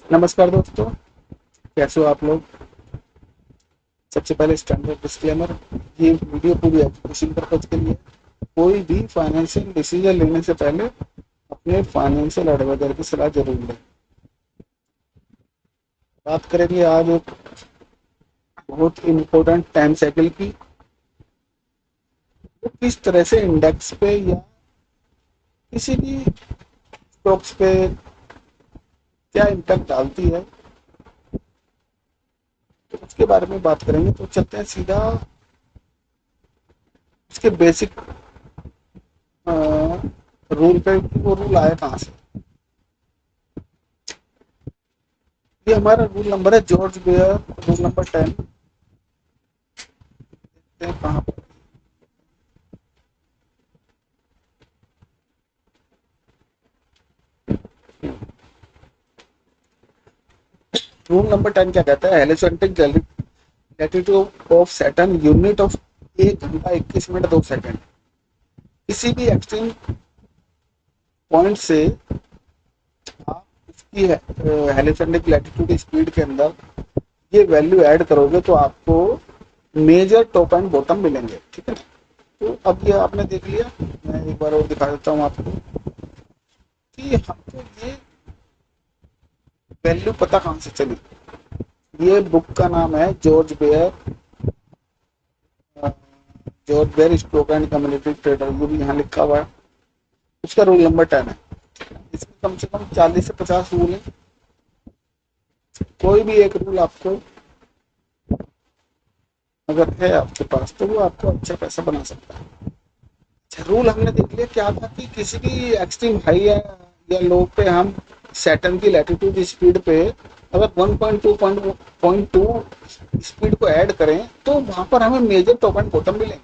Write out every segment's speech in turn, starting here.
नमस्कार दोस्तों, कैसे हो आप लोग। सबसे पहले स्टैंडर्ड डिस्क्लेमर, ये वीडियो पूरी एजुकेशन पर्पज के लिए। कोई भी फाइनेंशियल डिसीजन लेने से पहले अपने फाइनेंशियल एडवाइजर की सलाह जरूर लें। बात करेंगे आज एक बहुत इम्पोर्टेंट टाइम साइकिल की, वो किस तरह से इंडेक्स पे या किसी भी स्टॉक्स पे क्या इम्पैक्ट डालती है, तो उसके बारे में बात करेंगे। तो चलते हैं सीधा इसके बेसिक रूल पे। वो रूल आया कहाँ से। ये हमारा रूल नंबर है जॉर्ज बेयर, रूल नंबर 10। कहाँ पर रूल नंबर 10 क्या कहता है। Heliocentric latitude of Saturn unit of 1 घंटा 21 मिनट 2 सेकंड। किसी भी एक्सट्रीम पॉइंट से आप इसकी हेलिसेंट्रिक लैटिट्यूड स्पीड के अंदर ये वैल्यू ऐड करोगे तो आपको मेजर टॉप एंड बॉटम मिलेंगे। ठीक है, तो अब ये आपने देख लिया। मैं एक बार और दिखा देता हूँ आपको कि हमको ये वैल्यू पता कहाँ से चली। ये बुक का नाम है George bear stock and community trader, ये भी यहाँ लिखा हुआ है। उसका रूल नंबर 10 है। इसमें कम से कम 40 से 50 रूल है। कोई भी एक रूल आपको अगर है आपके पास तो वो आपको अच्छा पैसा बना सकता है। अच्छा, रूल हमने देख लिया क्या था कि किसी भी एक्सट्रीम हाई या लो पे हम सैटर्न की लैटिट्यूड स्पीड पे अगर 1.2 स्पीड को ऐड करें तो वहां पर हमें मेजर टॉप एंड बॉटम मिलेंगे।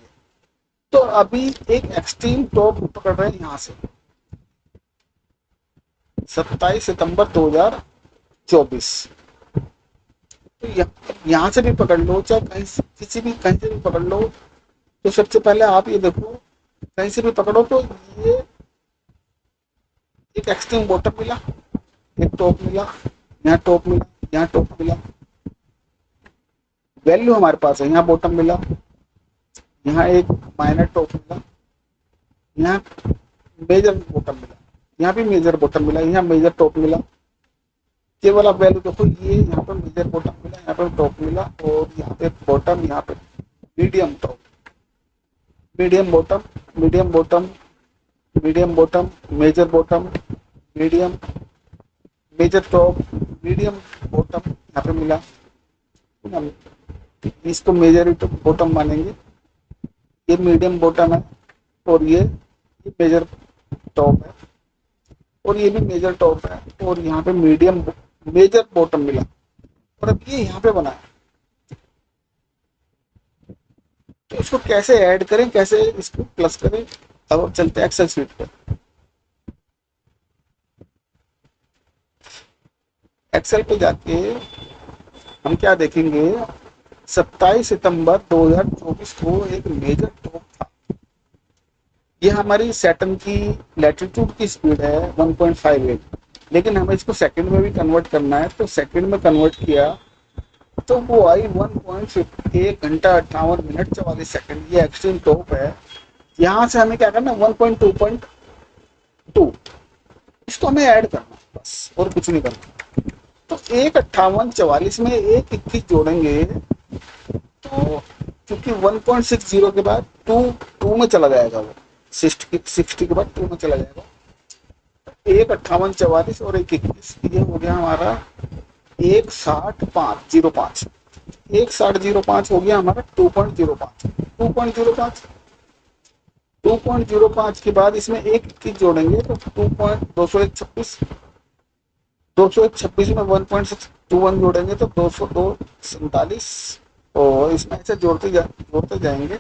तो अभी एक एक्सट्रीम टॉप पकड़ रहे हैं यहाँ से 27 सितंबर 2024। तो यहाँ से भी पकड़ लो, चाहे कहीं से किसी भी कहीं से भी पकड़ लो। तो सबसे पहले आप ये देखो, कहीं से भी पकड़ो तो ये एक एक्सट्रीम बॉटम मिला, एक टॉप मिला, यहाँ टॉप मिला, यहाँ टॉप मिला। वैल्यू हमारे पास है, यहाँ बॉटम मिला, यहाँ एक माइनर टॉप मिला, यहाँ मेजर बॉटम मिला, यहाँ भी मेजर बॉटम मिला, यहाँ मेजर टॉप मिला। केवल आप वैल्यू देखो, ये यहाँ पर मेजर बॉटम मिला, यहाँ पर टॉप मिला, और यहाँ पे बॉटम, यहाँ पे medium top, medium bottom, medium bottom, medium bottom, major bottom, medium, major top, medium bottom यहाँ पे मिला। इसको मेजर बॉटम मानेंगे। ये मीडियम बॉटम है, और ये मेजर टॉप है, और ये भी मेजर टॉप है, और यहाँ पे मीडियम मेजर बॉटम मिला। और अब ये यहाँ पे बना है, तो इसको कैसे ऐड करें, कैसे इसको प्लस करें। अब चलते हैं एक्सेल शीट पर। एक्सेल पे जाके हम क्या देखेंगे, 27 सितंबर 2024 को एक मेजर टॉप था। ये हमारी सैटर्न की लैटिट्यूड की स्पीड है 1.58, लेकिन हमें इसको सेकंड में भी कन्वर्ट करना है। तो सेकंड में कन्वर्ट किया तो वो आई 1.1 घंटा 58 मिनट 44 सेकंड। ये एक्सट्रीम टॉप है। यहाँ से हमें क्या करना है, 1.2, इसको हमें ऐड करना है बस, और कुछ नहीं करना। तो 1 58 44 में 1 21 जोड़ेंगे तो, क्योंकि 1.60 के बाद टू टू में चला जाएगा, वो 60 के बाद टू में चला जाएगा। 1 58 44 और 1 21, ये हो गया हमारा 1.6505। 1.6005 हो गया हमारा 2.05। 2.05, 2.05 के बाद इसमें 1 21 जोड़ेंगे तो 2.201 201 में 1.621 जोड़ेंगे तो 202 47, और इसमें ऐसे जोड़ते जाएंगे।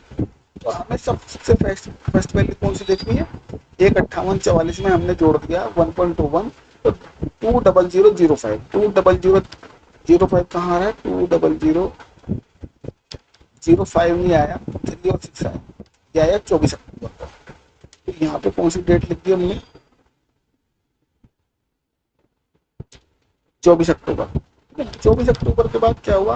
तो हमें सबसे फर्स्ट वैल्यू कौन सी देखनी है, 1 58 44 में हमने जोड़ दिया 1.21, तो 20005 कहाँ आ रहा है, 20005 नहीं आया, 3 और 6 आया, ये आया 24 अक्टूबर को। तो यहाँ पे कौन सी डेट लिख दी हमने, 24 अक्टूबर। 24 अक्टूबर के बाद क्या हुआ,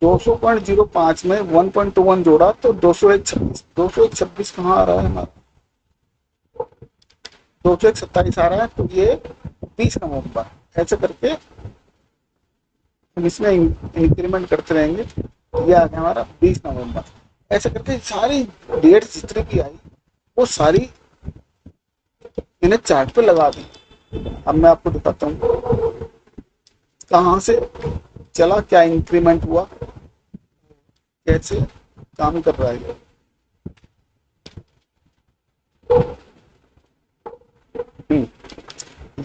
200.05 में 1.21 जोड़ा तो 201.26, 201.26 कहाँ आ रहा है हमारा, 201.27 आ रहा है। तो ये 20 नवंबर, ऐसे करके हम इसमें इंक्रीमेंट करते रहेंगे। ये आ गया हमारा 20 नवंबर। ऐसे करके सारी डेट जितनी भी आई वो सारी मैंने चार्ट पे लगा दी। अब मैं आपको दिखाता हूँ कहाँ से चला, क्या इंक्रीमेंट हुआ, कैसे काम कर रहा है।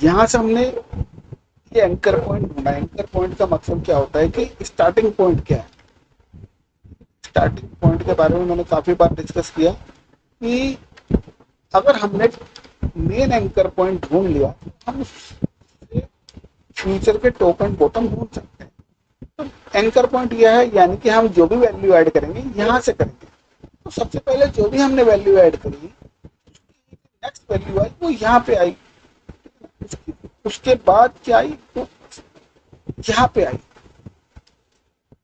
यहाँ से हमने ये एंकर पॉइंट ढूंढा। एंकर पॉइंट का मतलब क्या होता है कि स्टार्टिंग पॉइंट क्या है। स्टार्टिंग पॉइंट के बारे में मैंने काफी बार डिस्कस किया कि अगर हमने मेन एंकर पॉइंट ढूंढ लिया तो हम फ्यूचर के टॉप एंड बॉटम ढूंढ सकते हैं। तो एंकर पॉइंट यह है, यानी कि हम जो भी वैल्यू ऐड करेंगे यहाँ से करेंगे। तो सबसे पहले जो भी हमने वैल्यू ऐड करी, नेक्स्ट वैल्यू आई वो यहाँ पे आई, उसके बाद क्या आई तो यहाँ पे आई।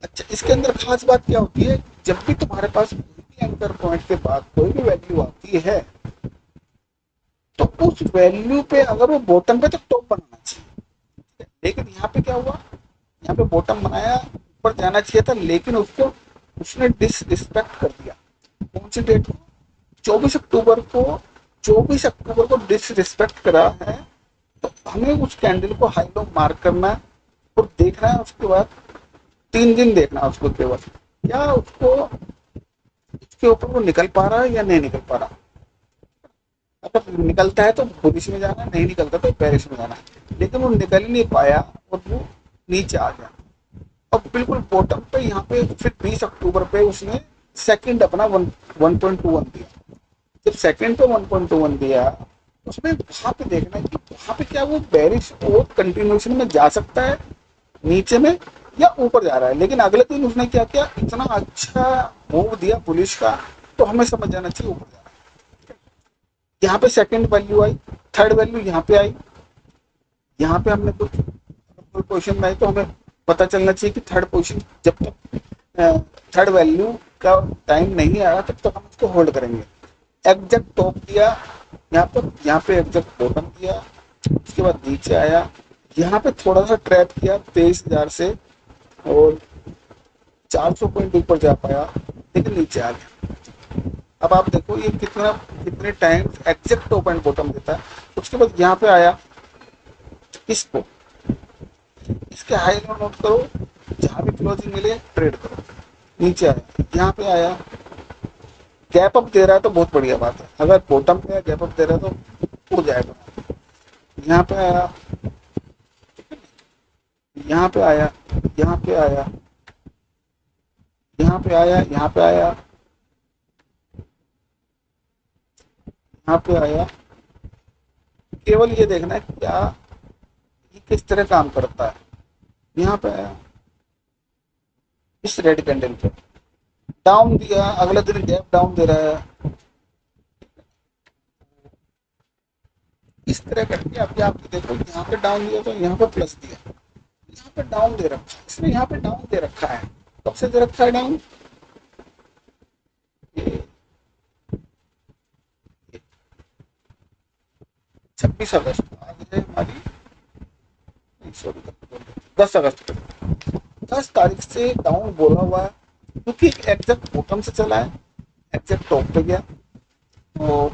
अच्छा, इसके अंदर खास बात क्या होती है, जब भी तुम्हारे पास कोई भी एंकर पॉइंट के बाद कोई भी वैल्यू आती है तो उस वैल्यू पे अगर वो बॉटम पे तो टॉप बनाना चाहिए। लेकिन यहाँ पे क्या हुआ, यहाँ पे बॉटम बनाया, ऊपर जाना चाहिए था, लेकिन उसको उसने डिसरिस्पेक्ट कर दिया। कौन सी डेट को, 24 अक्टूबर को, 24 अक्टूबर को डिसरिस्पेक्ट करा है। तो हमें उस कैंडल को हाई लो मार्क करना है और देखना है। उसके बाद 3 दिन देखना है उसको केवल, क्या उसको उसके ऊपर वो निकल पा रहा है या नहीं निकल पा रहा। अगर निकलता है तो बुलिश में जाना, नहीं निकलता तो बेरिश में जाना। लेकिन वो निकल ही नहीं पाया और वो नीचे आ गया। और बिल्कुल बॉटम पे यहाँ पे फिर 20 अक्टूबर पे उसने सेकंड अपना 1.21 दिया। जब सेकंड पे 1.21 दिया, उसमें वहां पे देखना है कि वहां पे क्या वो बेरिश और कंटिन्यूएशन में जा सकता है नीचे में या ऊपर जा रहा है। लेकिन अगले दिन उसने क्या किया, इतना अच्छा मूव दिया पुलिस का, तो हमें समझ जाना चाहिए ऊपर जा रहा है। यहाँ पे सेकंड वैल्यू आई, थर्ड वैल्यू यहाँ पे आई। यहाँ पे हमने कुछ कोई पोजिशन में आई तो हमें पता चलना चाहिए कि थर्ड पोजिशन, जब तक थर्ड वैल्यू का टाइम नहीं आया तब तक हम उसको होल्ड करेंगे। एग्जैक्ट टॉप दिया यहाँ पर, यहाँ पे एग्जैक्ट बॉटम दिया, उसके बाद नीचे आया, यहाँ पे थोड़ा सा ट्रैप किया 23,000 से और 400 पॉइंट ऊपर जा पाया, लेकिन नीचे आ गया। अब आप देखो ये कितने time exact top and bottom देता है। उसके बाद यहाँ पे आया, इसको इसके हाई लो नोट करो, जहां भी क्लोजिंग मिले ट्रेड करो। नीचे आया, यहाँ पे आया, गैप अप दे रहा है तो बहुत बढ़िया बात है। अगर बॉटम पे गैप अप दे रहा है तो उड़ जाएगा। यहाँ पे आया, यहाँ पे आया, यहाँ पे आया, यहाँ पे आया, यहाँ पे आया, यहाँ पे आया। केवल ये देखना है क्या ये किस तरह काम करता है। यहाँ पे आया, इस रेड कैंडल पे डाउन दिया, अगला दिन गैप डाउन दे रहा है। इस तरह करके अभी आप देखो, यहाँ पे डाउन दिया तो यहाँ पे प्लस दिया, यहाँ पे डाउन दे रखा है इसने, यहाँ पे डाउन दे रखा है। कब से दे रखा है डाउन, 26 अगस्त आज है हमारी, सॉरी 10 अगस्त को, 10 तारीख से डाउन बोला हुआ है, क्योंकि एग्जैक्ट बॉटम से चला है, एग्जैक्ट टॉप पे गया। तो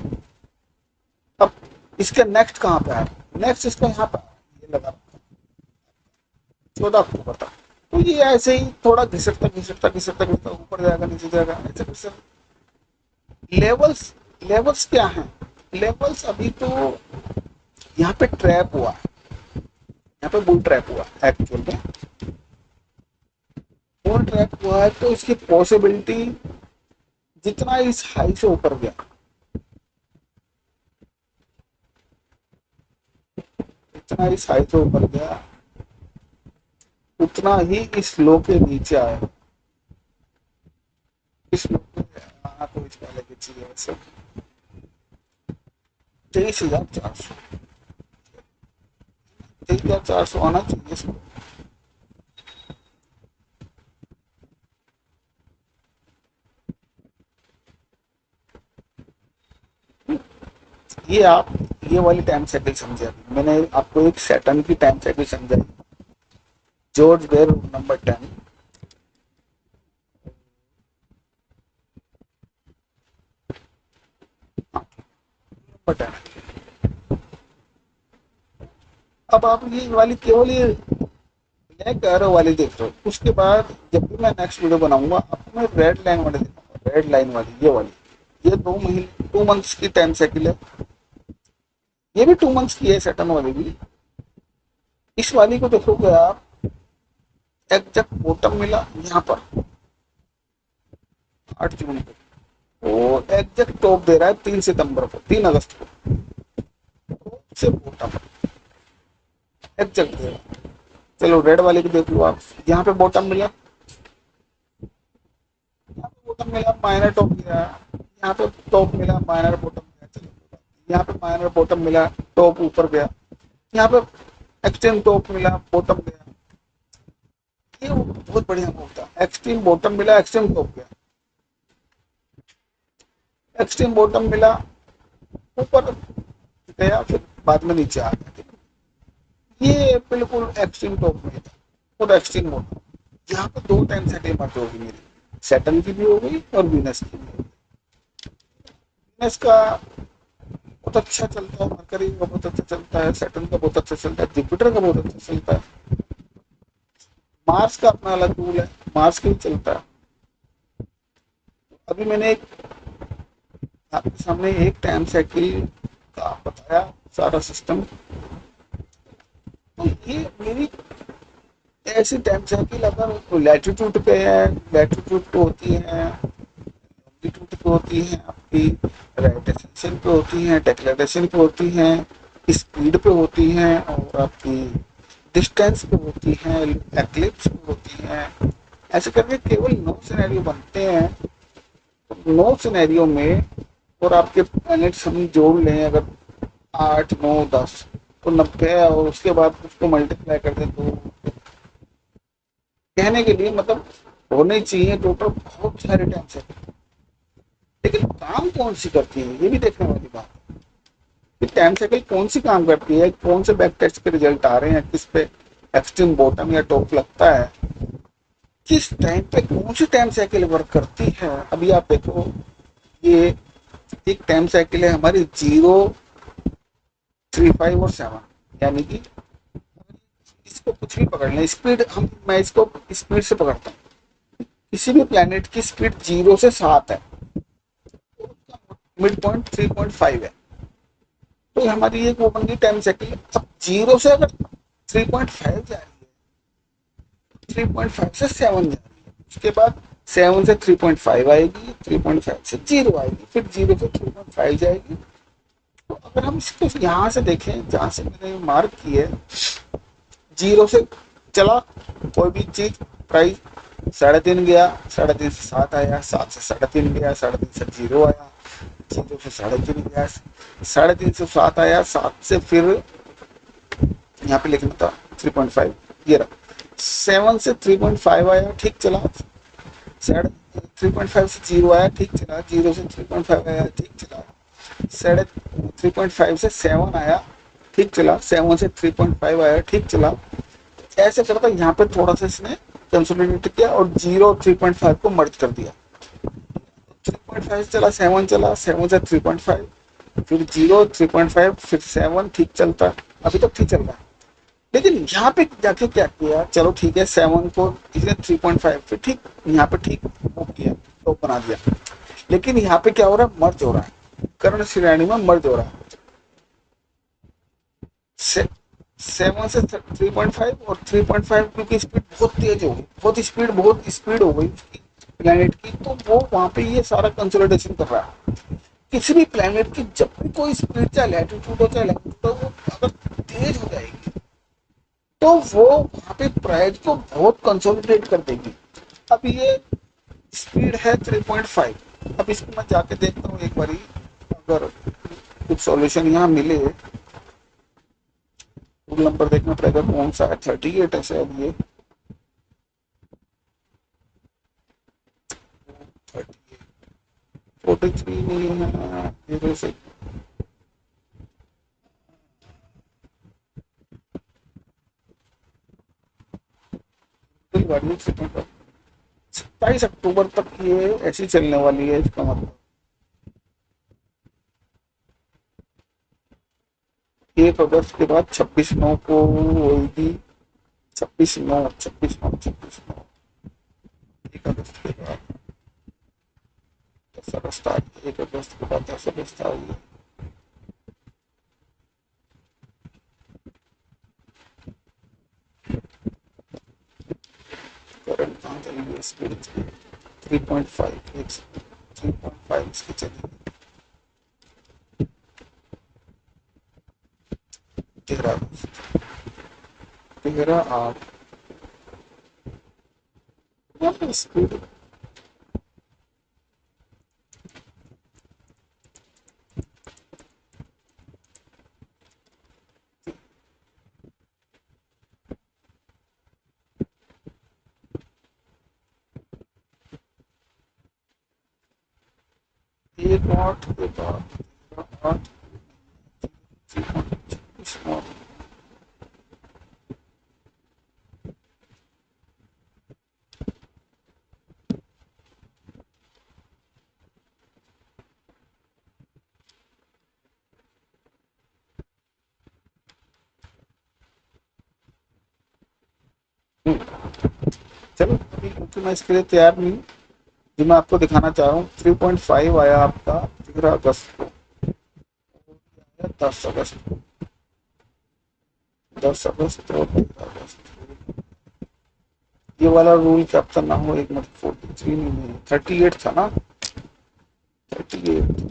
अब इसके नेक्स्ट कहाँ पे है, नेक्स्ट इसका यहाँ पे ये लगा 14 अक्टूबर तक। तो ये ऐसे ही थोड़ा घिसटता घिसटता घिसटता घिसटता ऊपर जाएगा नीचे जाएगा ऐसे घिसट। लेवल्स, लेवल्स क्या है, लेवल्स अभी तो यहाँ पे ट्रैप हुआ है, यहाँ पे बुल ट्रैप हुआ एक्चुअल में, बुल ट्रैप हुआ है। तो इसकी पॉसिबिलिटी जितना इस हाई से ऊपर गया, जितना इस हाई से ऊपर गया उतना ही इस लो के नीचे आया। इस लो के तो इस पहले की चाहिए वैसे 23,400, 23,400 आना चाहिए इसको। ये आप ये वाली टाइम साइकिल समझे, अभी मैंने आपको एक सैटर्न की टाइम साइकिल समझाई, जॉर्ज बेयर नंबर 10। नंबर 10। अब आप ये वाली केवल ये ब्लैक एरो वाली देख रहे हो, उसके बाद जब भी मैं नेक्स्ट वीडियो बनाऊंगा आपको मैं रेड लाइन वाली दिखाऊंगा, रेड लाइन वाली ये वाली। ये 2 महीने 2 मंथ्स की टाइम साइकिल है, ये भी 2 मंथ्स की है सैटर्न वाली भी। इस वाली को देखोगे आप, एग्जैक्ट बॉटम मिला यहाँ पर 8 जून को, वो एग्जैक्ट टॉप दे रहा है 3 सितंबर को, 3 अगस्त को, टॉप से बॉटम एग्जैक्ट दे रहा है। चलो रेड वाले को देख लो आप, यहाँ पे बॉटम मिला, यहाँ पे बॉटम मिला माइनर टॉप गया, यहाँ पे टॉप मिला माइनर बॉटम गया, चलो यहाँ पे माइनर बॉटम मिला टॉप ऊपर गया, यहाँ पे एक्सट्रीम टॉप मिला बॉटम गया। ये बहुत बढ़िया मूव था, एक्सट्रीम बॉटम मिला एक्सट्रीम टॉप गया, एक्सट्रीम बॉटम मिला ऊपर गया, फिर बाद में नीचे आ गया। ये बिल्कुल एक्सट्रीम टॉप में था और एक्सट्रीम बॉटम। यहाँ पे 2 टाइम सेटिंग मत होगी मेरी, सैटर्न की भी हो गई और वीनस की भी हो गई। वीनस का बहुत अच्छा चलता है, मरकरी का बहुत अच्छा चलता है, सैटर्न का बहुत अच्छा चलता है, जुपिटर का बहुत अच्छा चलता है, मार्स का अपना अलग रूल है, मार्स का भी चलता है। अभी मैंने एक आपके सामने एक टाइम साइकिल का बताया सारा सिस्टम। तो ये मेरी ऐसी टाइम साइकिल अगर लैटिट्यूड पे है, लैटिट्यूड पे होती है, लॉन्गिट्यूड पे होती है, आपकी रोटेशन पे होती है, डेक्लेरेशन पे होती है, स्पीड पे होती है, और आपकी डिस्टेंस पे होती है, एक्लिप्स पे होती है, ऐसे करके केवल 9 सिनेरियो बनते हैं। तो 9 सिनेरियो में, और आपके प्लैनेट्स हम जोड़ लें अगर 8 9 10, तो 90, और उसके बाद उसको मल्टीप्लाई कर दें तो कहने के लिए मतलब होने चाहिए टोटल बहुत सारे टाइम से। लेकिन काम कौन सी करती है ये भी देखने वाली बात है कि टाइम साइकिल कौन सी काम करती है, कौन से बैक टेस्ट के रिजल्ट आ रहे हैं, किस पे एक्सट्रीम बॉटम या टॉप लगता है, किस टाइम पे कौन सी टाइम साइकिल वर्क करती है। अभी आप देखो, ये एक टाइम साइकिल है हमारी 0 3 5 और 7, यानी कि इसको कुछ भी पकड़ लें स्पीड, हम मैं इसको स्पीड से पकड़ता हूँ, किसी भी प्लेनेट की स्पीड 0 से 7 है, मिड पॉइंट 3.5 है, तो हमारी एक वो बन गई टाइम साइकिल। अब 0 से अगर 3.5 जा रही है, 3.5 से 7 जा रही है, उसके बाद 7 से 3.5 आएगी, 3.5 से 0 आएगी, फिर 0 से 3.5 जाएगी। तो अगर हम इसको यहाँ से देखें जहाँ से मैंने मार्क की है, 0 से चला कोई भी चीज, प्राइस 3.5 गया, 3.5 से 7 आया, 7 से 3.5 गया, 3.5 से 0 आया, 0 से 3.5 गया, 3.5 से 7 आया, 7 से फिर यहाँ पे लिखना था 3.5, ये रहा। 7 से 3.5 आया, ठीक चला, 3.5 से 0 आया, ठीक चला, 0 से 3.5 आया, ठीक चला, 3.5 से 7 आया, ठीक चला, 7 से 3.5 आया, ठीक चला। ऐसे करता यहाँ पे थोड़ा सा इसने कंसोलिडेट किया और 0 3.5 को मर्ज कर दिया। 3.5 चला, 7 चला, 7 से 3.5, फिर 0 3.5, फिर 7, ठीक चलता, अभी तक ठीक चल रहा है। लेकिन यहाँ पे जाके क्या किया, चलो ठीक है 7 को इसने 3.5, फिर ठीक यहाँ पे ठीक वो किया, तो बना दिया। लेकिन यहाँ पे क्या हो रहा है, मर्ज हो रहा है, कर्ण श्रेणी में मर्ज हो रहा है। 7 से 3.5 और 3.5, क्योंकि स्पीड बहुत तेज हो गई, बहुत स्पीड हो गई प्लेनेट की, तो वो वहां पे ये सारा कंसोलिडेशन कर रहा है। किसी भी प्लेनेट की जब भी कोई स्पीड, चाहे लैटिट्यूड हो चाहे लैटिट्यूड हो, वो अगर तेज हो जाएगी तो वो वहां पे प्राइस को बहुत कंसोलिडेट कर देगी। अब ये स्पीड है 3.5, अब इसको मैं जाके देखता हूँ एक बारी, अगर कुछ सॉल्यूशन यहाँ मिले रूल नंबर देखना पड़ेगा कौन सा है, 38 है शायद ये, 43 नहीं है, 06 27 अक्टूबर तक ये ऐसी चलने वाली है, इसका मतलब 1 अगस्त के बाद 26/9 को होगी, 26/9, 26/9, 26/9, 1 अगस्त के बाद 10 अगस्त आ गई, 1 अगस्त के बाद 10 अगस्त आ गई। करंट कहाँ चलेगी स्पीड, 3.5, 3.5 इसकी चलेगी, 13 अगस्त, 13/8 स्पीड। एक आठ के बाद 8, 3.26 चलो अभी क्योंकि मैं इसके लिए तैयार नहीं हूँ, जो मैं आपको दिखाना चाह रहा हूँ 3.5 आया आपका 13 अगस्त को, 10 अगस्त को, 10 अगस्त और 13 अगस्त, ये वाला रूल कैप्चर ना हो, एक मिनट, 43 नहीं है, 38 था ना, 38,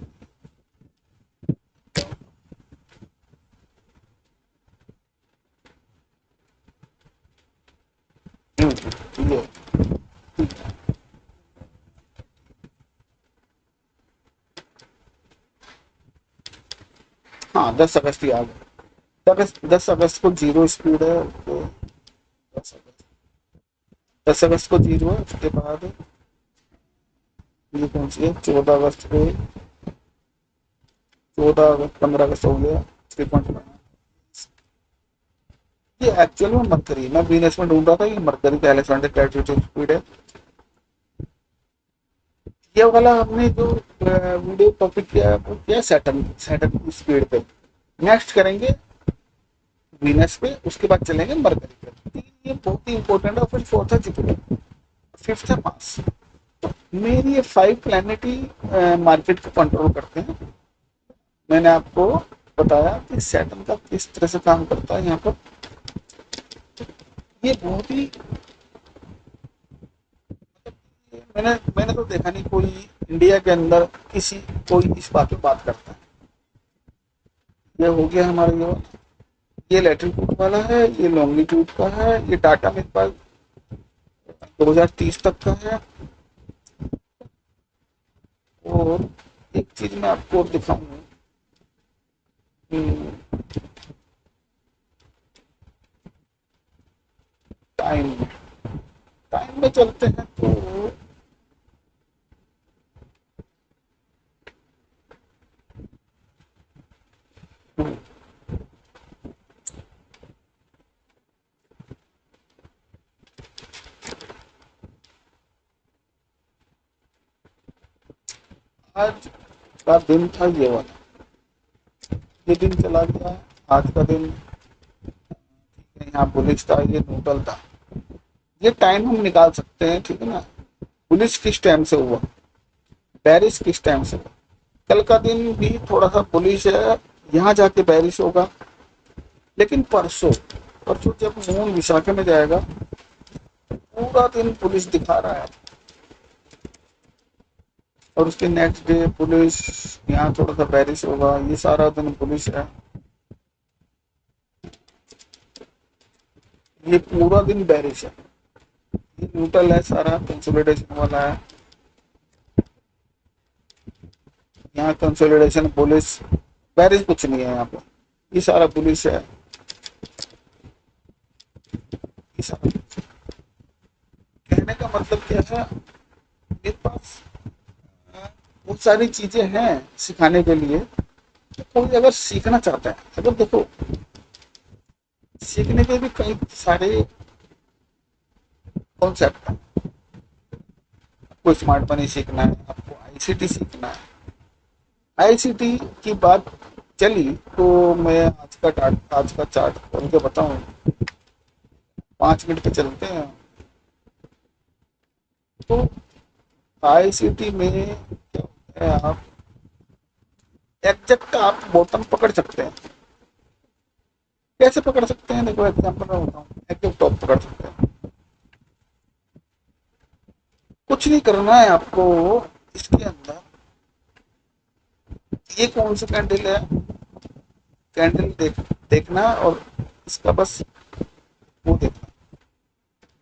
ये हाँ 10 अगस्त ही आ गया, 10 अगस्त को जीरो स्पीड है तो 10 अगस्त, 10 अगस्त को जीरो है, उसके बाद ये कौन सी है, 14 अगस्त को, 14 अगस्त, 15 अगस्त हो गया 3.5। ये एक्चुअल में मरकरी, मैं वीनस में ढूंढ रहा था, ये मरकरी का एलेक्सेंडर ग्रेविटेशनल स्पीड है। ये वाला हमने जो वीडियो टॉपिक किया है वो किया सैटर्न, सैटर्न की स्पीड पे, नेक्स्ट करेंगे वीनस पे, उसके बाद चलेंगे मरकरी पे, ये बहुत ही इंपॉर्टेंट है। फिर फोर्थ है जुपिटर, फिफ्थ है मार्स। तो मेरी ये 5 प्लैनेट ही मार्केट को कंट्रोल करते हैं। मैंने आपको बताया कि सैटर्न का किस तरह से काम करता है यहाँ पर, ये बहुत ही, मैंने मैंने तो देखा नहीं कोई इंडिया के अंदर किसी कोई इस बात पे बात करता है। ये हो गया हमारा ये लैटिट्यूड वाला है, ये लॉन्गिट्यूड का है, ये डाटा मेरे पास 2030 तक का है। और एक चीज मैं आपको और दिखाऊंगा, टाइम, टाइम में चलते हैं तो आज का दिन था ये वाला, ये दिन चला गया, आज का दिन यहाँ पुलिस था, ये न्यूट्रल था, ये टाइम हम निकाल सकते हैं, ठीक है ना। पुलिस किस टाइम से हुआ, पेरिस किस टाइम से हुआ, कल का दिन भी थोड़ा सा पुलिस है, यहाँ जाके पेरिस होगा। लेकिन परसों, परसों जब मून विशाखा में जाएगा, पूरा दिन पुलिस दिखा रहा है, और उसके नेक्स्ट डे पुलिस, यहाँ थोड़ा सा पेरिस होगा, ये सारा दिन पुलिस है, ये पूरा दिन पेरिस है, ये न्यूट्रल है, सारा कंसोलिडेशन वाला है, यहाँ कंसोलिडेशन पुलिस, पेरिस कुछ नहीं है यहाँ पे, ये सारा पुलिस है। सारा कुछ। कहने का मतलब क्या है, मेरे पास बहुत सारी चीजें हैं सिखाने के लिए। तो कोई अगर सीखना चाहता है, अगर देखो सीखने के भी कई सारे कॉन्सेप्ट हैं। आपको स्मार्ट मनी सीखना है, आपको आईसीटी सीखना है। आईसीटी की बात चली तो मैं आज का चार्ट खोल के बताऊं, 5 मिनट पे चलते हैं। तो आईसीटी में क्या होता है, आप एग्जैक्ट आप बॉटम पकड़ सकते हैं। कैसे पकड़ सकते हैं, देखो एग्जांपल मैं बताऊं, एग्जैक्ट टॉप पकड़ सकते हैं। कुछ नहीं करना है आपको, इसके अंदर ये कौन सा कैंडल है, कैंडल देखना और इसका बस वो देखना,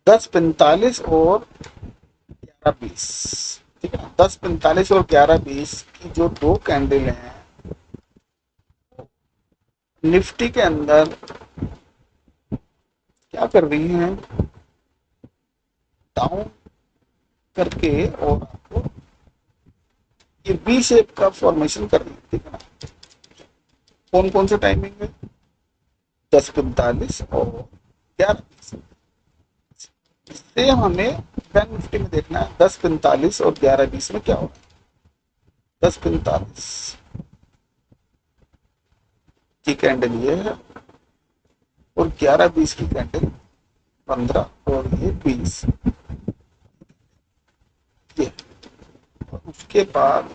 10:45 और 11:20। ठीक है ना, 10:45 और 11:20 की जो दो कैंडल हैं निफ्टी के अंदर क्या कर रही हैं, डाउन करके और आपको ये बी शेप का फॉर्मेशन कर रही है। ठीक है ना, कौन कौन से टाइमिंग में, 10:45 और 11:20। सेम हमें बैंक निफ्टी में देखना है, 10:45 और 11:20 में क्या हो रहा है। 10:45 की कैंडल ये है और 11:20 की कैंडल 15 और ये 20, ये। और उसके बाद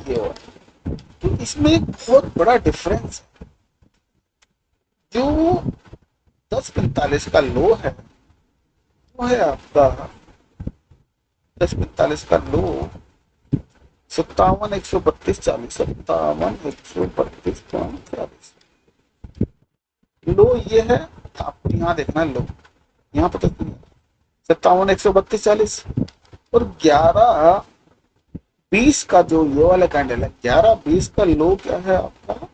ये हो, तो इसमें एक बहुत बड़ा डिफरेंस है। जो 10:45 का लो है वो है आपका, 10:45 का लो 57,132.40, 57,132.40 लो ये है। आपको यहाँ देखना है लो, यहाँ पता चलिए 57,132.40। और 11:20 का जो ये वाला कैंडल है, 11:20 का लो क्या है आपका,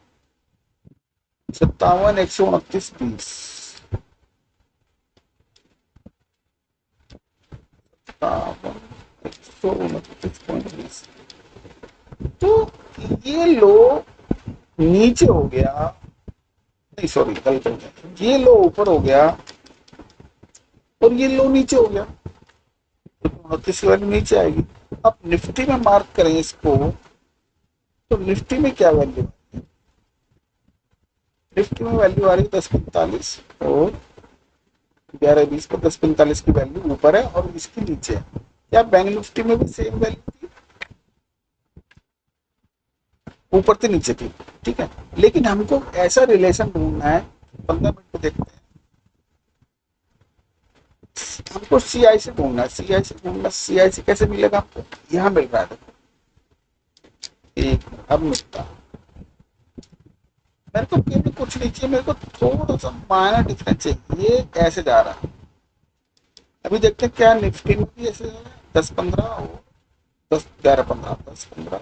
57,129.20, 57,129.20। तो ये लो नीचे हो गया, नहीं सॉरी गलत हो गया, ये लो ऊपर हो गया और ये लो नीचे हो गया, तो 29 की वैल्यू नीचे आएगी। अब निफ्टी में मार्क करें इसको, तो निफ्टी में क्या वैल्यू है, निफ्टी में वैल्यू आ रही है 10:45 और 11:20 पर। 10:45 की वैल्यू ऊपर है और इसकी नीचे है। क्या बैंक निफ्टी में भी सेम वैल्यू थी, ऊपर से नीचे थी। ठीक है, लेकिन हमको ऐसा रिलेशन ढूंढना है, 15 मिनट को देखते हैं, हमको सीआई से ढूंढना है, सीआई से ढूंढना, सीआई से कैसे मिलेगा आपको, यहाँ मिल रहा है देखो, एक अब मिलता है। मेरे को केवल कुछ नहीं चाहिए, मेरे को थोड़ा सा माइनर डिफरेंस चाहिए, ये ऐसे जा रहा है। अभी देखते हैं क्या निफ्टी में भी ऐसे 10-15 10-11-15 10-15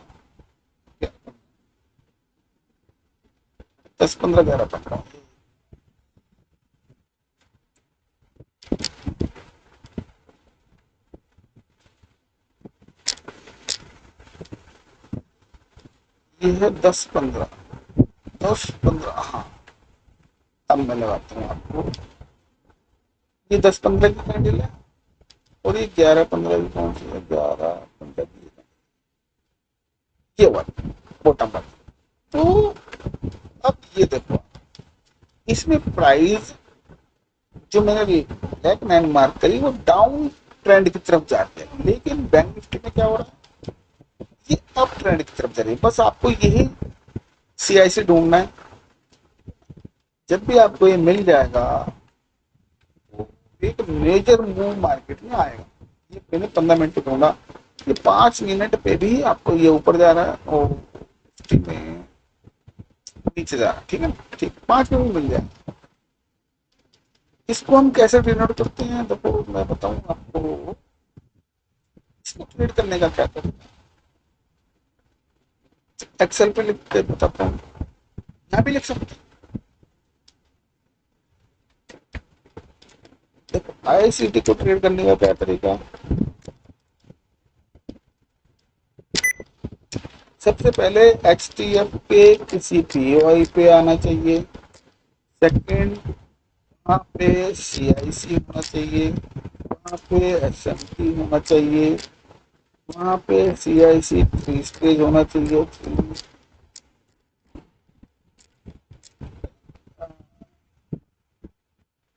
10-15 11-15। ये है 10-15 हाँ। अब मैं लगाता हूँ आपको, ये 10-15 की कैंडल है और ये 11-15 की कौन सी है, 11-15 की, ये वाली बॉटम वाली। तो अब ये देखो, इसमें प्राइस जो मैंने लेग मैन मार्क करी वो डाउन ट्रेंड की तरफ जाते हैं, लेकिन बैंक निफ्टी में क्या हो रहा है, ये अप ट्रेंड की तरफ जा रही है। बस आपको यही सीआईसी ढूंढना है। जब भी आपको ये मिल जाएगा तो एक मेजर मूव मार्केट में आएगा। ये मैंने 15 मिनट पे ढूंढा, ये 5 मिनट पे भी आपको ये ऊपर जा रहा है और निफ्टी में नीचे जा रहा है। ठीक है ना, ठीक 5 मिनट में मिल जाएगा। इसको हम कैसे डिनोट करते हैं, देखो मैं बताऊं आपको, इसको ट्रेड करने का क्या करते हैं, एक्सेल पे लिख के बताता हूँ, यहाँ भी लिख सकते हैं। देखो आईसीटी को ट्रेड करने का क्या तरीका, सबसे पहले एच टी एफ पे किसी पीओआई पे आना चाहिए। सेकंड, वहाँ पे सी आई सी होना चाहिए, वहाँ पे एस एम टी होना चाहिए, वहाँ पे सी आई सी थ्री स्टेज होना चाहिए।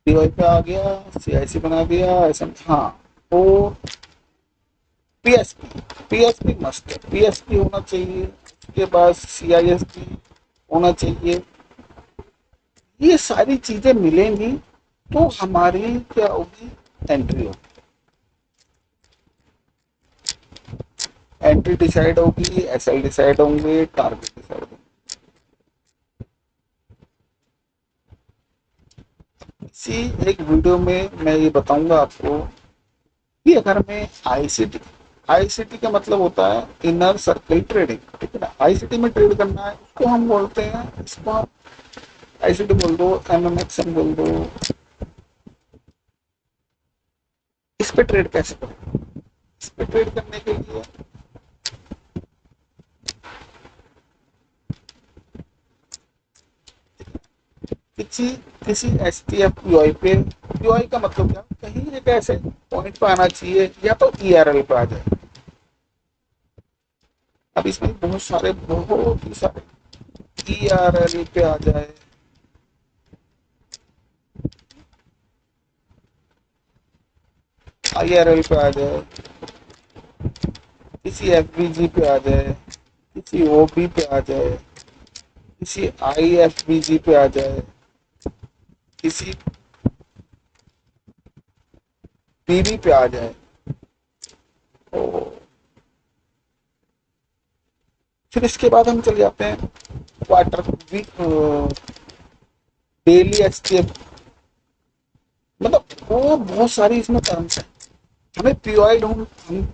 पीओआई पे आ गया, सी आई सी बना दिया, एस एम, हाँ। और पीएसपी, पीएसपी मस्ट है, पीएसपी होना चाहिए। उसके बाद सी आई एस पी होना चाहिए। ये सारी चीजें मिलेंगी तो हमारी क्या होगी, एंट्री होगी। एंट्री डिसाइड होगी, एसएल डिसाइड होंगे, टारगेट डिसाइड होंगे। इसी एक वीडियो में मैं ये बताऊंगा आपको कि अगर मैं आईसीटी, आईसीटी का मतलब होता है इनर सर्कल ट्रेडिंग, ठीक है ना। आईसीटी में ट्रेड करना है उसको हम बोलते हैं, इसको आप आईसीटी बोल दो, एमएमएक्सएम बोल दो। इस पे ट्रेड कैसे करें, इस पे ट्रेड करने के लिए किसी किसी एस टी एफ पीओआई पे, पीओआई का मतलब क्या, कहीं एक ऐसे पॉइंट पे आना चाहिए या तो ईआरएल पे आ जाए। अब इसमें बहुत ही सारे ईआरएल पे आ जाए, आईआरएल पे आ जाए, किसी एफबीजी पे आ जाए, किसी ओबी पे आ जाए, किसी आईएफबीजी पे आ जाए, किसी पीबी पे आ जाए। तो फिर इसके बाद हम चले जाते हैं क्वार्टर वीक, डेली एचटीएफ, मतलब वो बहुत सारी इसमें टर्म्स है। हमें पीओआई ढूंढ, हम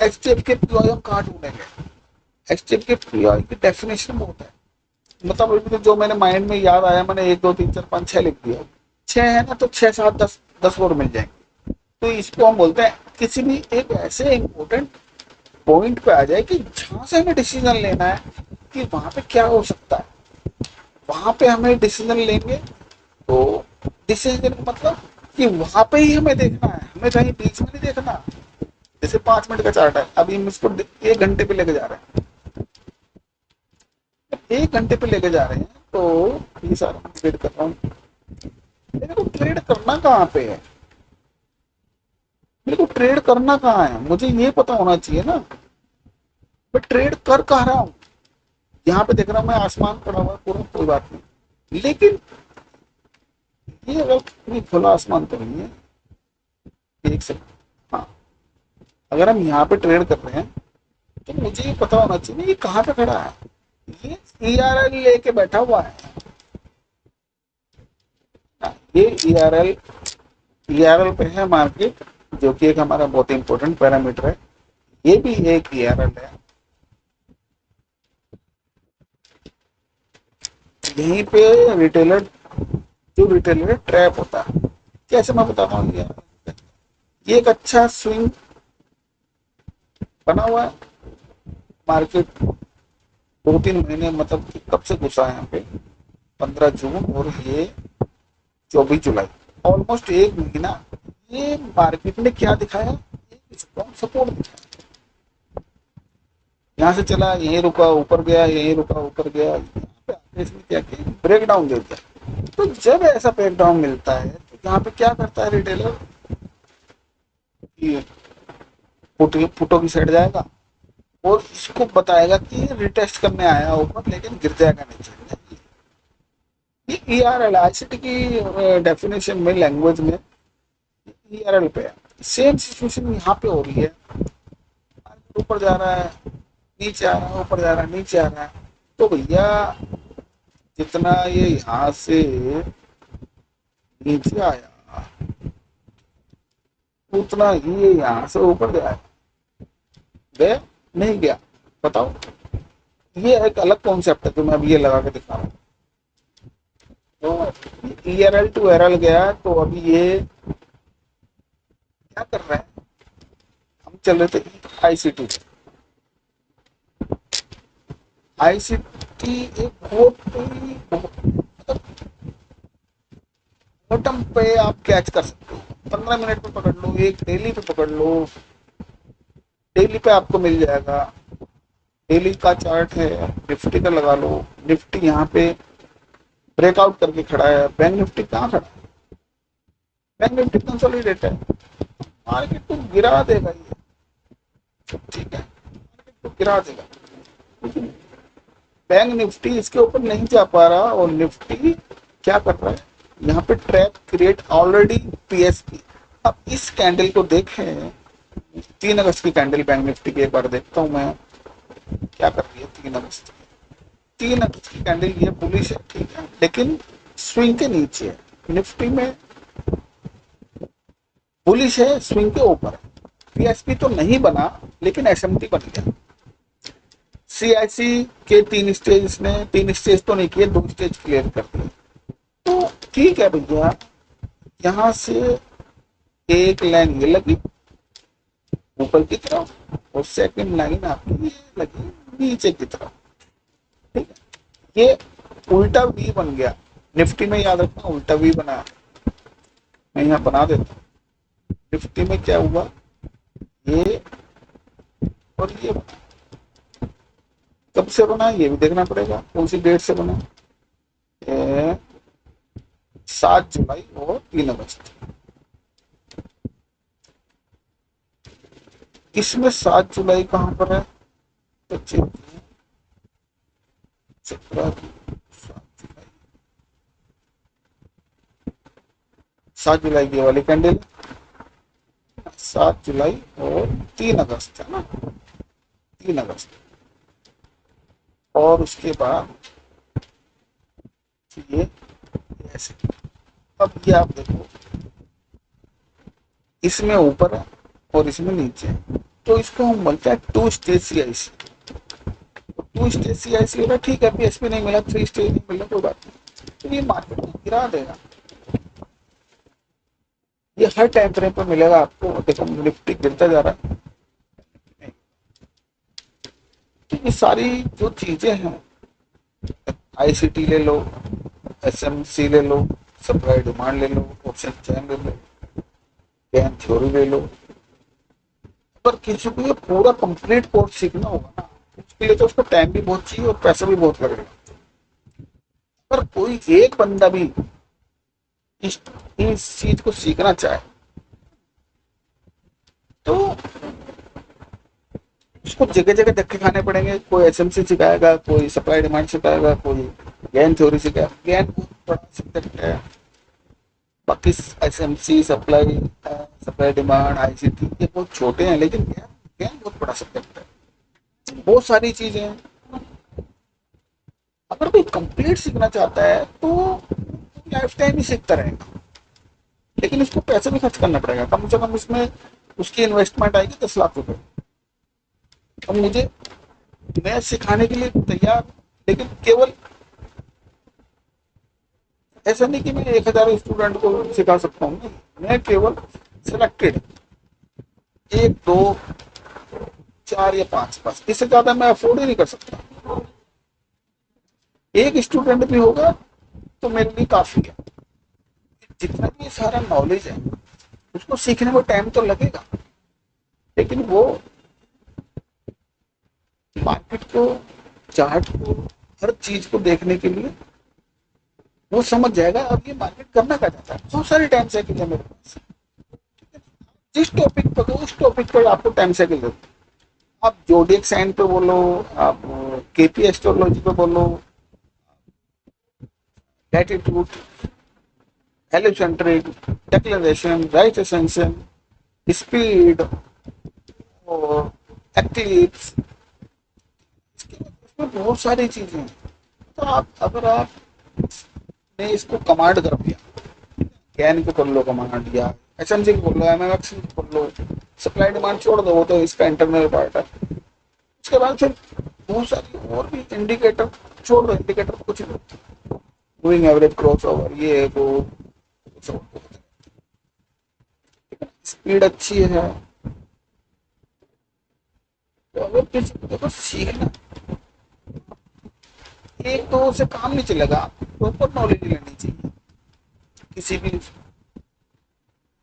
एचटीएफ के पीओआई हम कहाँ ढूंढेंगे, एचटीएफ के पीओआई की डेफिनेशन बहुत है। मतलब अभी तो जो मैंने माइंड में याद आया, मैंने एक दो तीन चार पाँच छह लिख दिया। छह है ना, तो छह सात दस, 10 और मिल जाएंगे। तो इसको हम बोलते हैं किसी भी एक ऐसे इंपॉर्टेंट पॉइंट पे आ जाए कि जहां से हमें डिसीजन लेना है कि वहां पे क्या हो सकता है, वहां पे हमें डिसीजन लेंगे। तो डिसीजन मतलब कि वहां पे ही हमें देखना है, हमें कहीं बीच में नहीं देखना। जैसे 5 मिनट का चार्ट है, अभी हम इसको 1 घंटे पे लेके जा रहे हैं, 1 घंटे पे लेके जा रहे हैं, तो ये सारा ट्रेड कर रहा हूँ। मेरे को ट्रेड करना कहाँ पे है, मेरे को ट्रेड करना कहाँ है, मुझे ये पता होना चाहिए ना। मैं ट्रेड कर कह रहा हूँ, यहाँ पे देख रहा हूँ मैं आसमान पड़ा हुआ पूरा, कोई बात नहीं, लेकिन ये अगर कोई खुला आसमान तो नहीं है, एक सेकंड। हाँ, अगर हम यहाँ पे ट्रेड कर रहे हैं तो मुझे ये पता होना चाहिए ये कहाँ पे खड़ा है। ये ईआरएल लेके बैठा हुआ है, ये ईआरएल पे है मार्केट, जो कि एक हमारा बहुत इंपॉर्टेंट पैरामीटर है। ये भी एक ईआरएल है। यहीं पे रिटेलर, जो रिटेलर ट्रैप होता है, कैसे मैं बताता हूँ। ये एक अच्छा स्विंग बना हुआ है, मार्केट 2-3 महीने, मतलब कब से घुसा है यहाँ पे, 15 जून, और ये 24 जुलाई, ऑलमोस्ट 1 महीना। ये मार्केट ने क्या दिखाया, एक स्ट्रॉन्ग सपोर्ट दिखाया। यहाँ से चला, यहीं रुका, ऊपर गया, यहीं रुका, ऊपर गया, यहाँ पे आके इसने क्या किया, ब्रेक डाउन दे दिया। तो जब ऐसा ब्रेक डाउन मिलता है तो यहाँ पे क्या करता है रिटेलर, फुटो की साइड जाएगा और इसको बताएगा कि रिटेस्ट करने आया ऊपर, लेकिन गिर जाएगा नीचे। ये ईआरएल आईसीटी की डेफिनेशन में, लैंग्वेज में ईआरएल पे है। सेम सिचुएशन यहाँ पे हो रही है, ऊपर जा रहा है, नीचे आ रहा है, ऊपर जा रहा है, नीचे आ रहा है। तो भैया जितना ये यहाँ से नीचे आया, उतना ही ये यहाँ से ऊपर गया, गया नहीं गया, बताओ। ये एक अलग कॉन्सेप्ट है जो मैं अभी ये लगा के दिखा रहा हूँ। तो ईआरएल टू एरएल गया, तो अभी ये क्या कर रहे हैं, हम चल रहे थे आईसीटी। आईसीटी एक मतलब बॉटम पे आप कैच कर सकते हो, 15 मिनट पे पकड़ लो, एक डेली पे पकड़ लो, डेली पे आपको मिल जाएगा। डेली का चार्ट है, निफ्टी का लगा लो। निफ्टी यहाँ पे ब्रेकआउट करके खड़ा है, बैंक निफ्टी कहाँ खड़ा है, बैंक निफ्टी कंसोलिडेट है, मार्केट को गिरा देगा ये, ठीक है, मार्केट को गिरा देगा, लेकिन बैंक निफ्टी इसके ऊपर नहीं जा पा रहा, और निफ्टी क्या कर रहा है, यहाँ पे ट्रैप क्रिएट ऑलरेडी पीएसपी। अब इस कैंडल को देखें, 3 अगस्त की कैंडल बैंक निफ्टी की एक बार देखता हूँ मैं क्या कर रही है। 3 अगस्त, 3 अगस्त की कैंडल ये बुलिश है, ठीक है, लेकिन स्विंग के नीचे है। निफ्टी में बुलिश है, स्विंग के ऊपर। पीएसपी तो नहीं बना, लेकिन एसएमटी बन गया। सीआईसी के 3 स्टेज ने, 3 स्टेज तो नहीं किए, 2 स्टेज क्लियर कर दिए। तो ठीक है भैया, यहाँ से एक लाइन ये लगी ऊपर की तरफ, और सेकंड लाइन आपकी ये लगी नीचे की तरफ, ठीक है। ये उल्टा वी बन गया निफ्टी में, याद रखना उल्टा वी बना, मैं यहाँ बना देता हूँ। निफ्टी में क्या हुआ, ये और ये बना, कब से बना ये भी देखना पड़ेगा, कौन सी डेट से बना, 7 जुलाई और 3 अगस्त। इसमें 7 जुलाई कहां पर है, तो 7 जुलाई की वाली कैंडल, 7 जुलाई और 3 अगस्त है ना, 3 अगस्त। और उसके बाद ये ऐसे, अब ये आप देखो, इसमें ऊपर है और इसमें नीचे है, तो इसको हम बोलते हैं 2 स्टेज सीआईसी। 2 स्टेज सीआईसी होगा, ठीक है, पीएसपी नहीं मिला, 3 स्टेज नहीं मिला, कोई बात नहीं, तो ये मार्केट को गिरा देगा। ये हर टाइम फ्रेम पर मिलेगा आपको, देखो निफ्टी गिरता जा रहा है। तो ये सारी जो चीजें हैं, आईसीटी ले लो, एसएमसी ले लो, सप्लाई डिमांड ले लो, ऑप्शन चैन ले लो, गेन थ्योरी ले लो, पर किसी को ये पूरा कंप्लीट कोर्स सीखना होगा ना, उसके लिए तो उसको टाइम भी बहुत चाहिए और पैसा भी बहुत लगेगा। पर कोई एक बंदा भी इस चीज को सीखना चाहे, तो उसको जगह जगह धक्के खाने पड़ेंगे। कोई एसएमसी सिखाएगा, कोई सप्लाई डिमांड सिखाएगा, कोई गेन थ्योरी सिखाएगा। गेन बहुत बड़ा सब्जेक्ट है, बाकी एसएमसी, सप्लाई डिमांड, आईसीटी ये बहुत छोटे हैं, लेकिन गेन गेन बहुत बड़ा सब्जेक्ट है, बहुत सारी चीजें हैं। अगर कोई कंप्लीट सीखना चाहता है तो लाइफ टाइम ही सीखता रहेगा, लेकिन उसको पैसे भी खर्च करना पड़ेगा, कम से कम इसमें उसकी इन्वेस्टमेंट आएगी 10 लाख रुपए। अब मुझे, मैं सिखाने के लिए तैयार, लेकिन केवल ऐसा नहीं कि मैं 1,000 स्टूडेंट को सिखा सकता हूँ, मैं केवल सिलेक्टेड 1, 2, 4 या 5, बस इससे ज्यादा मैं अफोर्ड ही नहीं कर सकता। एक स्टूडेंट भी होगा तो मेरे लिए काफी है। जितना भी सारा नॉलेज है उसको सीखने में टाइम तो लगेगा, लेकिन वो मार्केट को, चार्ट को, हर चीज को देखने के लिए वो समझ जाएगा अब ये मार्केट करना क्या चाहता है। बहुत सारी टाइम साइकिल है मेरे पास, जिस टॉपिक पर उस टॉपिक पर आपको टाइम साइकिल देते, आप जोडियक साइन पे बोलो, आप केपी एस्ट्रोलॉजी पे बोलो, latitude, heliocentric, declaration, right ascension, speed और एक्लिप्स, इसमें बहुत सारी चीजें हैं। तो आप, अगर आपने इसको कमांड कर दिया, कैन को कर लो कमांड, या एसएमसी को कर लो, एमएमएक्स को कर लो, सप्लाई डिमांड छोड़ दो, वो तो इसका इंटरनल पार्ट है। उसके बाद फिर बहुत सारी और भी इंडिकेटर, छोड़ दो इंडिकेटर कुछ नहीं, मूविंग एवरेज, क्रॉस ओवर, ये वो स्पीड अच्छी है। तो अगर किसी को देखो सीखना, एक दो से काम नहीं चलेगा, प्रॉपर नॉलेज लेनी चाहिए किसी भी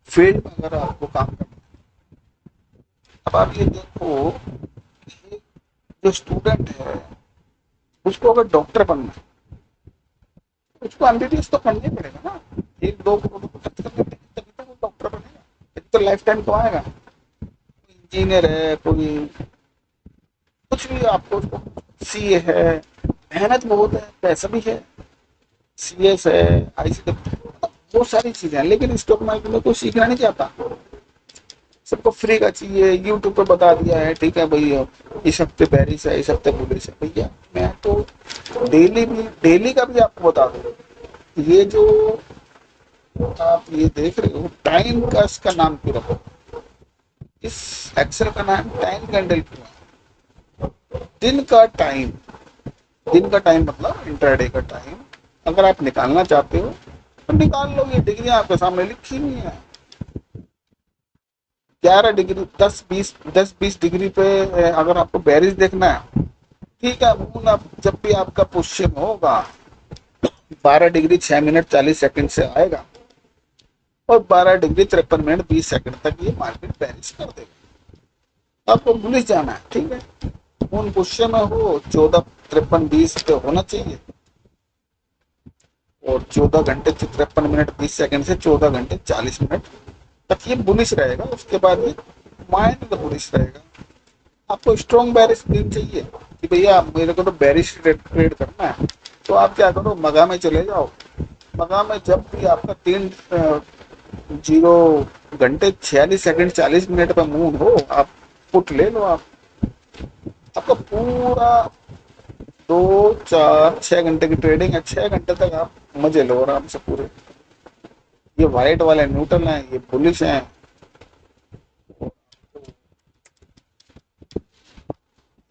फील्ड में अगर आपको काम करना है। अब आप ये देखो कि जो स्टूडेंट है उसको अगर डॉक्टर बनना है, उसको एमबीबीएस तो करना ही पड़ेगा ना। एक दो करोड़ को खर्च करने पड़ेगा तभी तो वो डॉक्टर बनेगा, एक तो लाइफ टाइम कमाएगा। इंजीनियर है कोई, कुछ भी आपको उसको, सीए है, मेहनत बहुत है, पैसा भी है, सीएस है, आईसी, बहुत सारी चीजें हैं, लेकिन स्टॉक मार्केट में कोई सीखना नहीं चाहता। सबको फ्री का चाहिए, यूट्यूब पे बता दिया है, ठीक है भाई इस हफ्ते पेरिस है, इस हफ्ते बुलिस है। भैया मैं तो डेली का भी आपको बता दूं, ये जो आप ये देख रहे हो टाइम का, इसका नाम क्यों रखो, इस एक्सेल का नाम टाइम कैंडल क्यों है? दिन का टाइम मतलब इंटरडे का टाइम अगर आप निकालना चाहते हो तो निकाल लो। ये डिग्री आपके सामने लिखी हुई है, 11 डिग्री, 10 20 डिग्री पे अगर आपको बेरिस देखना है, ठीक है मून आप जब भी आपका पुष्यम होगा 12 डिग्री 6 मिनट 40 सेकंड से आएगा और 12 डिग्री 53 मिनट 20 सेकंड तक ये मार्केट बेरिस कर देगा। आपको बुलिश जाना है, ठीक है, मून पुष्य में हो 14 53 20 पे होना चाहिए, और 14 घंटे 53 मिनट 20 सेकंड से 14 घंटे 40 मिनट तक ये बुलिश रहेगा। उसके बाद ये माइनर बुलिश रहेगा। आपको स्ट्रॉन्ग बेरिश दिन चाहिए कि भैया मेरे को तो बेरिश ट्रेड करना है, तो आप क्या करो, मगा में चले जाओ। मगा में जब भी आपका 3:46 सेकंड 40 मिनट पर मूव हो, आप पुट ले लो। आप आपका पूरा 2 4 6 घंटे की ट्रेडिंग है, 6 घंटे तक आप मजे लो आराम से पूरे। ये वाइट वाले न्यूट्रल हैं, ये बुलिश हैं।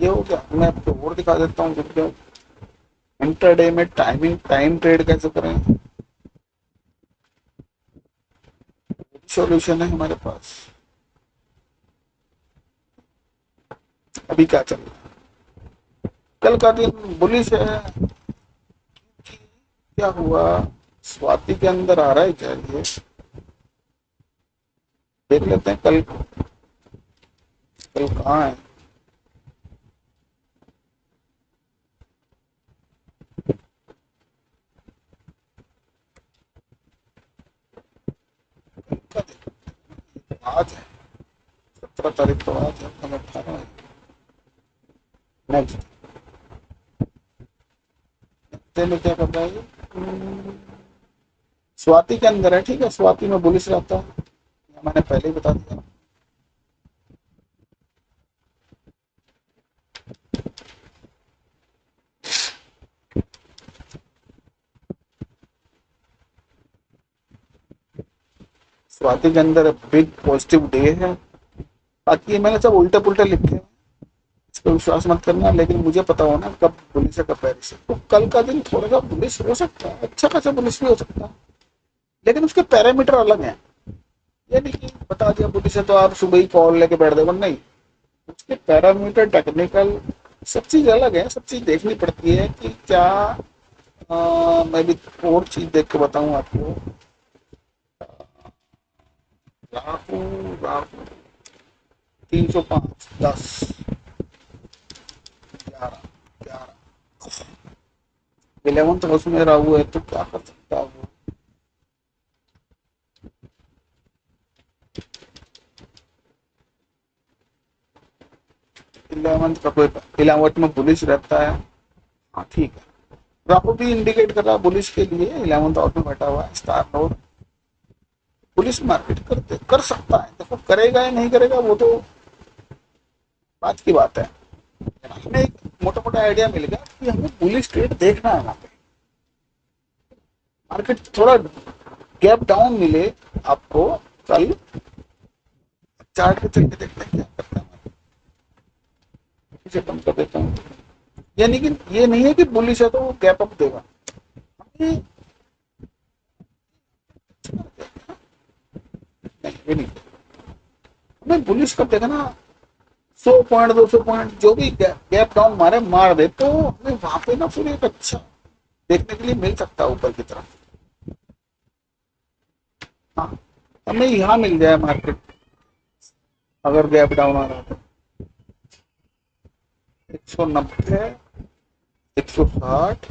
ये हो गया। मैं आपको और दिखा देता हूँ वीडियो, इंटरडे में टाइम ट्रेड कैसे करें, सॉल्यूशन है हमारे पास। अभी क्या चल रहा है, कल का दिन बुलिश है। क्या हुआ, स्वाति के अंदर आ रहा है क्या ये, देख लेते हैं कल कल कहाँ है। आज है 17 तारीख, तो आज है कल 18 है। नेक्स्ट हफ्ते में क्या कर रहा है स्वाति के अंदर है, ठीक है, स्वाति में बुलिश रहता है, मैंने पहले ही बता दिया। स्वाति के अंदर बिग पॉजिटिव डे है। बाकी मैंने सब उल्टे पुल्टे लिखे हैं, इस पर विश्वास मत करना, लेकिन मुझे पता हो ना कब बुलिश है कब बेरिश है। तो कल का दिन थोड़ा सा बुलिश हो सकता है, अच्छा खासा बुलिश भी हो सकता है, लेकिन उसके पैरामीटर अलग हैं। ये नहीं कि बता दिया बुलिश है तो आप सुबह ही कॉल लेके बैठ देगा, नहीं। उसके पैरामीटर टेक्निकल सब चीज अलग है, सब चीज देखनी पड़ती है कि क्या। मैं भी और चीज देख के बताऊं आपको। राहु राहु 305 10 11 11 11th हाउस में राहु है, तो क्या कर सकता है वो। 11th का कोई 11th में बुलिश रहता है, हाँ ठीक है। राहु भी इंडिकेट कर रहा है बुलिश के लिए, 11th हाउस में बैठा हुआ है स्टार नोड। पुलिस मार्केट कर सकता है, देखो करेगा या नहीं करेगा वो तो बात की बात है। हमें एक मोटा मोटा आइडिया मिल गया कि हमें बुलिश ट्रेड देखना है वहां पे। मार्केट थोड़ा गैप डाउन मिले आपको कल, चार्ट पे चल के देखते हैं क्या करता है। इसे बंद कर देता हूँ। यानी कि ये नहीं है कि बुलिश है तो वो गैप अप देगा, हमें नहीं, ये नहीं। मैं बुलिश कब देखा ना, 100 पॉइंट 200 पॉइंट जो भी गैप डाउन मारे मार दे, तो हमें वहां पे ना फिर एक अच्छा देखने के लिए मिल सकता है ऊपर की तरफ। हाँ, हमें यहाँ मिल जाए मार्केट अगर गैप डाउन आ रहा है तो 190, 160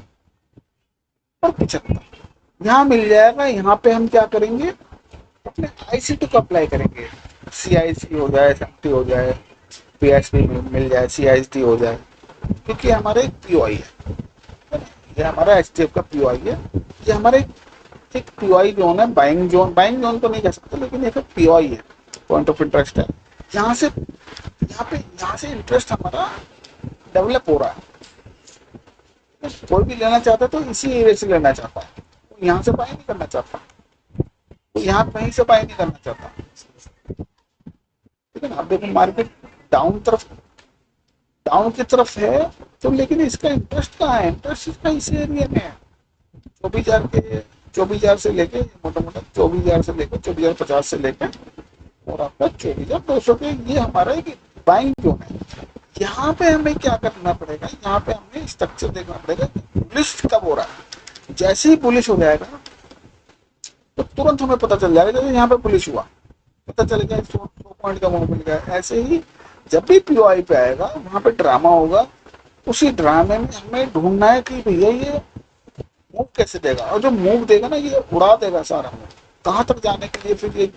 और 75 यहाँ मिल जाएगा। यहाँ पे हम क्या करेंगे, अपने IC2 को अप्लाई करेंगे। CIC हो जाए, SMT हो जाए, PSP मिल जाए, CISD हो जाए, क्योंकि हमारा एक POI है, ये हमारा HDF का POI है। ये हमारे एक POI जोन है, बाइंग जोन तो नहीं कह सकते, लेकिन एक POI है, पॉइंट ऑफ इंटरेस्ट है। यहाँ से इंटरेस्ट हमारा डेवलप हो रहा है। कोई भी लेना चाहता है तो इसी एरिया से लेना चाहता है, तो यहाँ से बाय नहीं करना चाहता, तो यहाँ कहीं से बाय नहीं करना चाहता। ठीक है ना। आप देखो मार्केट डाउन की तरफ है, तो लेकिन इसका इंटरेस्ट कहाँ है, इंटरेस्ट इसका इसी एरिया में है। 24,000 से लेके मोटा मोटा 24,000 से लेके 24,050 से लेके और आपका 24,200 के, ये हमारा एक बाइंग जोन है। यहाँ पे हमें क्या करना पड़ेगा, यहाँ पे हमें स्ट्रक्चर देखना पड़ेगा बुलिश कब हो रहा है। जैसे ही बुलिश हो जाएगा तो तुरंत हमें पता चल जाएगा, जैसे यहाँ पे बुलिश हुआ पता चल गया 100 पॉइंट का मूव मिल गया। ऐसे ही जब भी POI पे आएगा वहां पे ड्रामा होगा, उसी ड्रामे में हमें ढूंढना है कि भैया ये मूव कैसे देगा, और जो मूव देगा ना ये उड़ा देगा सारा मूव। कहाँ तक जाने के लिए फिर ये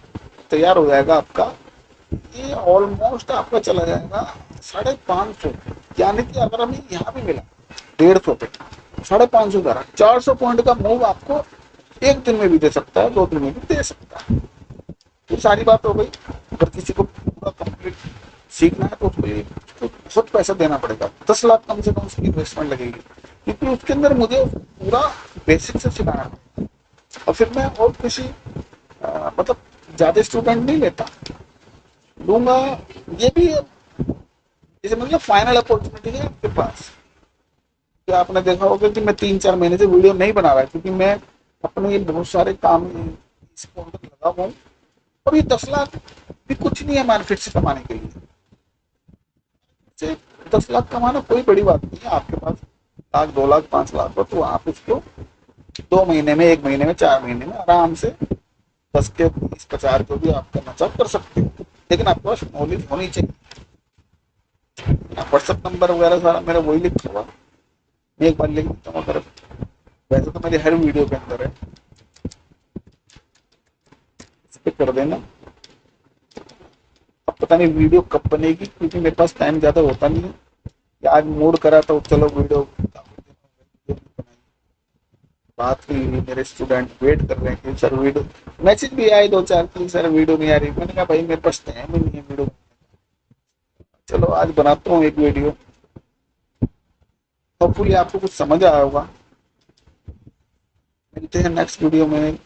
तैयार हो जाएगा आपका, ये ऑलमोस्ट आपका चला जाएगा 550, यानी कि अगर हमें यहाँ भी मिला 150 पे, 550 का 400 पॉइंट का मूव आपको एक दिन में भी दे सकता है, 2 दिन में भी दे सकता है। तो सारी बात हो गई। अगर किसी को पूरा कंप्लीट सीखना है तो उसके लिए उसको बहुत पैसा देना पड़ेगा, 10 लाख कम से कम उसकी इन्वेस्टमेंट लगेगी, क्योंकि उसके अंदर मुझे पूरा बेसिक से सिखाना पड़ेगा। और फिर मैं और किसी मतलब ज्यादा स्टूडेंट नहीं लेता, लूंगा। ये भी जैसे मतलब फाइनल अपॉर्चुनिटी है आपके पास। कि आपने देखा होगा कि मैं 3-4 महीने से वीडियो नहीं बना रहा, क्योंकि मैं अपने ये बहुत सारे काम इसको अंदर लगा हुआ हूँ। और ये 10 लाख भी कुछ नहीं है मार्केट से कमाने के लिए। 10 लाख कमाना कोई बड़ी बात नहीं है। आपके पास 1 लाख 2 लाख 5 लाख हो तो आप उसको 2 महीने में, 1 महीने में, 4 महीने में आराम से 10 के 20-50 को भी आप करना चाहो कर सकते हो, लेकिन आपके पास नॉलेज होनी चाहिए। व्हाट्सएप नंबर वगैरह सारा मेरा वही लिखा हुआ, मैं एक बार लिख देता हूँ। अगर वैसे तो मेरी हर वीडियो के अंदर है, इस पे कर देना। अब पता नहीं वीडियो कब बनेगी, क्योंकि मेरे पास टाइम ज्यादा होता नहीं है। आज मूड करा तो चलो वीडियो बात हुई, मेरे स्टूडेंट वेट कर रहे हैं कि सर वीडियो, मैसेज भी आए 2-4 की सर वीडियो नहीं आ रही। मैंने कहा भाई मेरे पास टाइम ही नहीं है वीडियो। चलो आज बनाता हूँ एक वीडियो, होपफुली आपको कुछ समझ आया होगा। मिलते हैं नेक्स्ट वीडियो में।